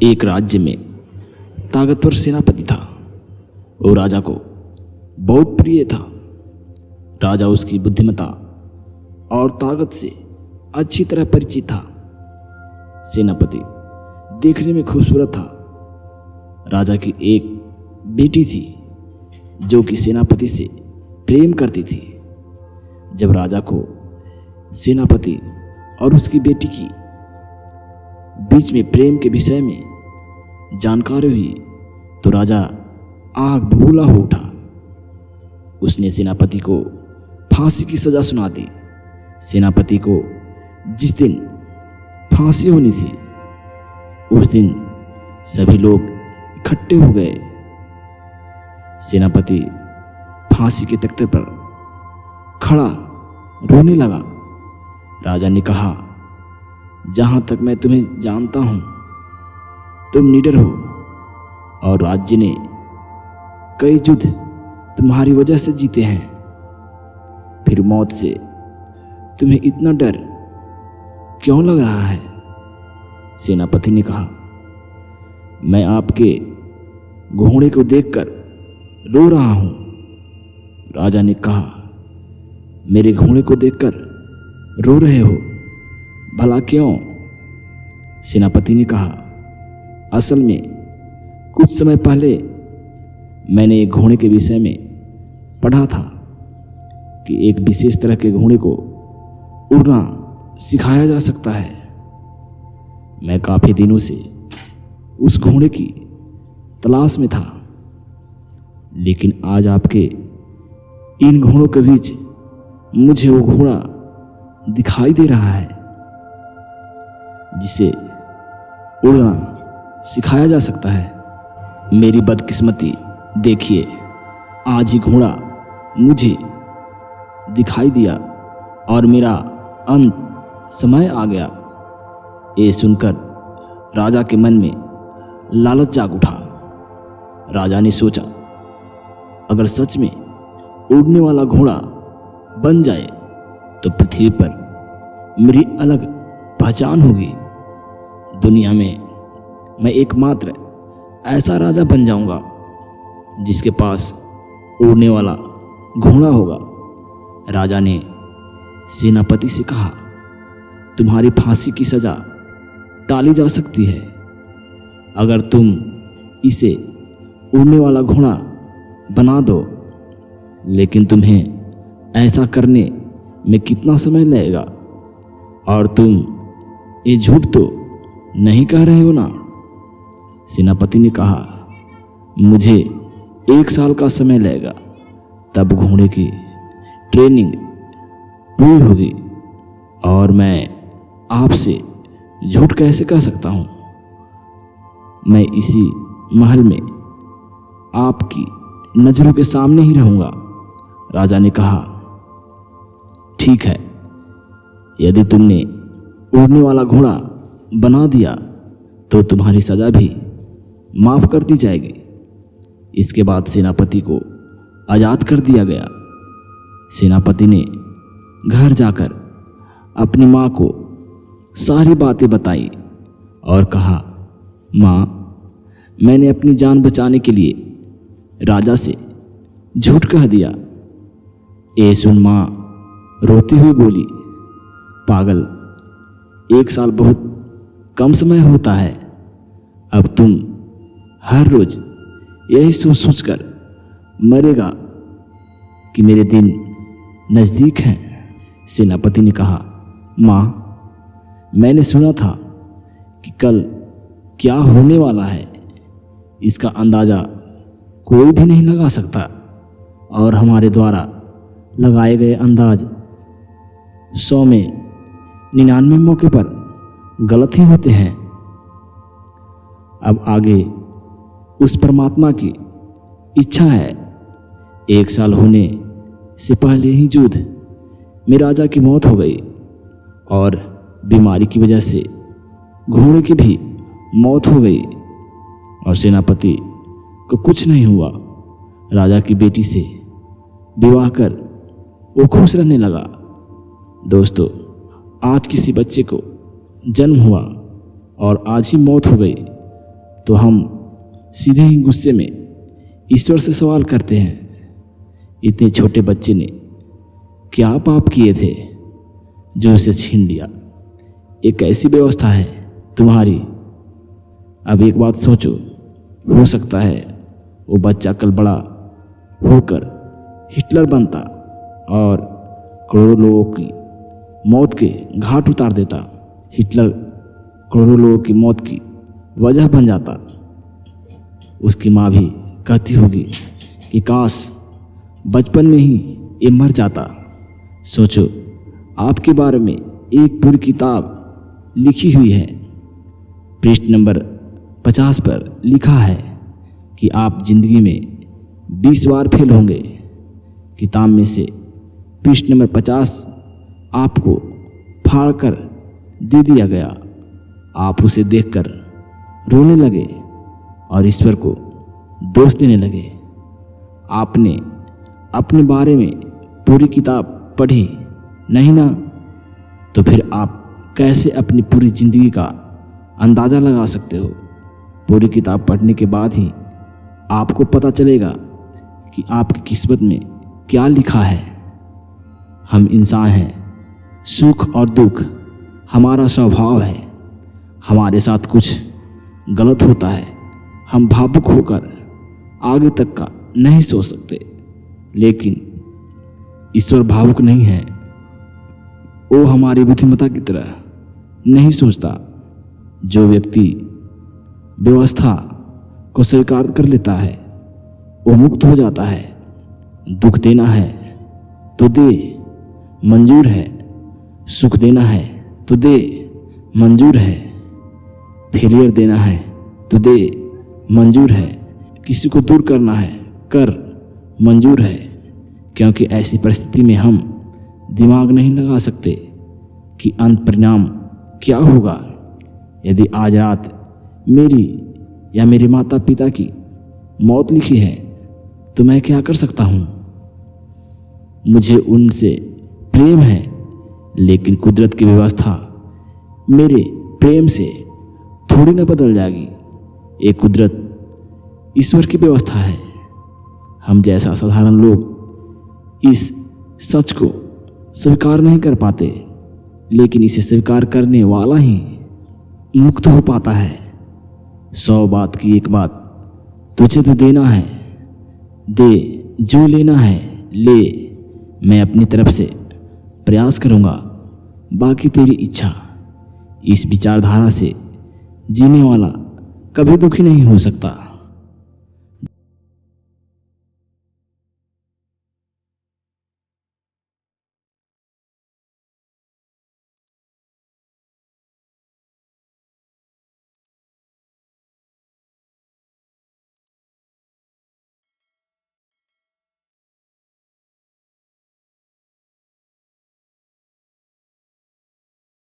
एक राज्य में ताकतवर सेनापति था। वो राजा को बहुत प्रिय था। राजा उसकी बुद्धिमत्ता और ताकत से अच्छी तरह परिचित था। सेनापति देखने में खूबसूरत था। राजा की एक बेटी थी जो कि सेनापति से प्रेम करती थी। जब राजा को सेनापति और उसकी बेटी की बीच में प्रेम के विषय में जानकारी हुई तो राजा आग बबूला हो उठा। उसने सेनापति को फांसी की सज़ा सुना दी। सेनापति को जिस दिन फांसी होनी थी उस दिन सभी लोग इकट्ठे हो गए। सेनापति फांसी के तख्ते पर खड़ा रोने लगा। राजा ने कहा, जहाँ तक मैं तुम्हें जानता हूँ तुम निडर हो और राज्य ने कई युद्ध तुम्हारी वजह से जीते हैं। फिर मौत से तुम्हें इतना डर क्यों लग रहा है? सेनापति ने कहा, मैं आपके घोड़े को देखकर रो रहा हूँ। राजा ने कहा, मेरे घोड़े को देखकर रो रहे हो? भला क्यों? सेनापति ने कहा, असल में कुछ समय पहले मैंने एक घोड़े के विषय में पढ़ा था कि एक विशेष तरह के घोड़े को उड़ना सिखाया जा सकता है। मैं काफ़ी दिनों से उस घोड़े की तलाश में था, लेकिन आज आपके इन घोड़ों के बीच मुझे वो घोड़ा दिखाई दे रहा है जिसे उड़ना सिखाया जा सकता है। मेरी बदकिस्मती देखिए, आज ही घोड़ा मुझे दिखाई दिया और मेरा अंत समय आ गया। ये सुनकर राजा के मन में लालच जाग उठा। राजा ने सोचा, अगर सच में उड़ने वाला घोड़ा बन जाए तो पृथ्वी पर मेरी अलग पहचान होगी। दुनिया में मैं एकमात्र ऐसा राजा बन जाऊंगा जिसके पास उड़ने वाला घोड़ा होगा। राजा ने सेनापति से कहा, तुम्हारी फांसी की सज़ा टाली जा सकती है अगर तुम इसे उड़ने वाला घोड़ा बना दो, लेकिन तुम्हें ऐसा करने में कितना समय लगेगा? और तुम ये झूठ तो नहीं कह रहे हो ना? सेनापति ने कहा, मुझे 1 साल का समय लगेगा, तब घोड़े की ट्रेनिंग पूरी होगी और मैं आपसे झूठ कैसे कह सकता हूँ? मैं इसी महल में आपकी नज़रों के सामने ही रहूँगा। राजा ने कहा, ठीक है, यदि तुमने उड़ने वाला घोड़ा बना दिया तो तुम्हारी सज़ा भी माफ़ कर दी जाएगी। इसके बाद सेनापति को आज़ाद कर दिया गया। सेनापति ने घर जाकर अपनी माँ को सारी बातें बताई और कहा, माँ, मैंने अपनी जान बचाने के लिए राजा से झूठ कह दिया। ये सुन माँ रोती हुई बोली, पागल, 1 साल बहुत कम समय होता है। अब तुम हर रोज यही सोच सोचकर मरेगा कि मेरे दिन नज़दीक हैं। सेनापति ने कहा, माँ, मैंने सुना था कि कल क्या होने वाला है इसका अंदाज़ा कोई भी नहीं लगा सकता और हमारे द्वारा लगाए गए अंदाज 100 में 99 मौके पर गलत ही होते हैं। अब आगे उस परमात्मा की इच्छा है। 1 साल होने से पहले ही युद्ध में राजा की मौत हो गई और बीमारी की वजह से घोड़े की भी मौत हो गई और सेनापति को कुछ नहीं हुआ। राजा की बेटी से विवाह कर वो खुश रहने लगा। दोस्तों, आज किसी बच्चे को जन्म हुआ और आज ही मौत हो गई तो हम सीधे ही गुस्से में ईश्वर से सवाल करते हैं, इतने छोटे बच्चे ने क्या पाप किए थे जो उसे छीन लिया? एक ऐसी व्यवस्था है तुम्हारी। अब एक बात सोचो, हो सकता है वो बच्चा कल बड़ा होकर हिटलर बनता और करोड़ों लोगों की मौत के घाट उतार देता। हिटलर करोड़ों लोगों की मौत की वजह बन जाता। उसकी माँ भी कहती होगी कि काश बचपन में ही ये मर जाता। सोचो, आपके बारे में एक पूरी किताब लिखी हुई है। पृष्ठ नंबर 50 पर लिखा है कि आप जिंदगी में 20 बार फेल होंगे। किताब में से पृष्ठ नंबर 50 आपको फाड़ कर दे दिया गया। आप उसे देखकर रोने लगे और ईश्वर को दोष देने लगे। आपने अपने बारे में पूरी किताब पढ़ी नहीं ना, तो फिर आप कैसे अपनी पूरी ज़िंदगी का अंदाज़ा लगा सकते हो? पूरी किताब पढ़ने के बाद ही आपको पता चलेगा कि आपकी किस्मत में क्या लिखा है। हम इंसान हैं, सुख और दुख हमारा स्वभाव है। हमारे साथ कुछ गलत होता है, हम भावुक होकर आगे तक का नहीं सोच सकते। लेकिन ईश्वर भावुक नहीं है, वो हमारी बुद्धिमत्ता की तरह नहीं सोचता। जो व्यक्ति व्यवस्था को स्वीकार कर लेता है वो मुक्त हो जाता है। दुख देना है तो दे, मंजूर है। सुख देना है तो दे, मंजूर है। फेलियर देना है तो दे, मंजूर है। किसी को दूर करना है कर, मंजूर है। क्योंकि ऐसी परिस्थिति में हम दिमाग नहीं लगा सकते कि अंत परिणाम क्या होगा। यदि आज रात मेरी या मेरे माता पिता की मौत लिखी है तो मैं क्या कर सकता हूँ? मुझे उनसे प्रेम है, लेकिन कुदरत की व्यवस्था मेरे प्रेम से थोड़ी ना बदल जाएगी। ये कुदरत ईश्वर की व्यवस्था है। हम जैसा साधारण लोग इस सच को स्वीकार नहीं कर पाते, लेकिन इसे स्वीकार करने वाला ही मुक्त हो पाता है। 100 बात की एक बात तुझे तो देना है, दे। जो लेना है ले। मैं अपनी तरफ से प्रयास करूँगा, बाकी तेरी इच्छा। इस विचारधारा से जीने वाला कभी दुखी नहीं हो सकता।